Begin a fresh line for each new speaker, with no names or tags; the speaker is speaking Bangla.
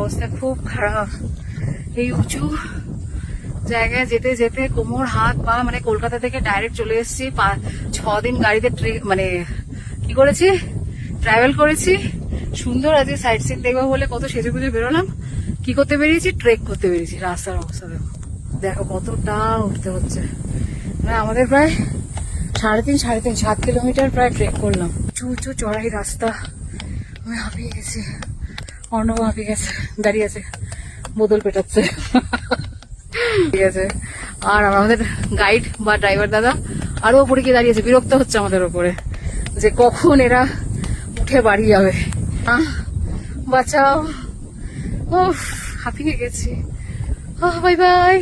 অবস্থা খুব খারাপ। এই উঁচু জায়গায় যেতে যেতে কোমর হাত পা, মানে কলকাতা থেকে ডাইরেক্ট চলে এসেছি, 6 দিন গাড়িতে মানে কি করেছি, ট্রাভেল করেছি। সুন্দর আজকে সাইট সিন দেখবো বলে কত সেজে গুজে বেরোলাম। কি করতে বেরিয়েছি? ট্রেক করতে বেরিয়েছি। রাস্তার অবস্থা দেখো, দেখো কতটা উঠতে হচ্ছে। মানে আমাদের প্রায় 7 কিলোমিটার প্রায় ট্রেক করলাম। উঁচু চড়াই রাস্তা। আমি হাঁপিয়ে গেছি, অর্ণব হাঁপিয়ে গেছে, দাঁড়িয়ে আছে, বোতল পেটাচ্ছে। ঠিক আছে। আর আমাদের গাইড বা ড্রাইভার দাদা আরো উপরে গিয়ে দাঁড়িয়েছে, বিরক্ত হচ্ছে আমাদের উপরে যে কখন এরা উঠে বাড়ি যাবে। বাঁচাও, ও হাঁপিয়ে গেছি। Bye bye.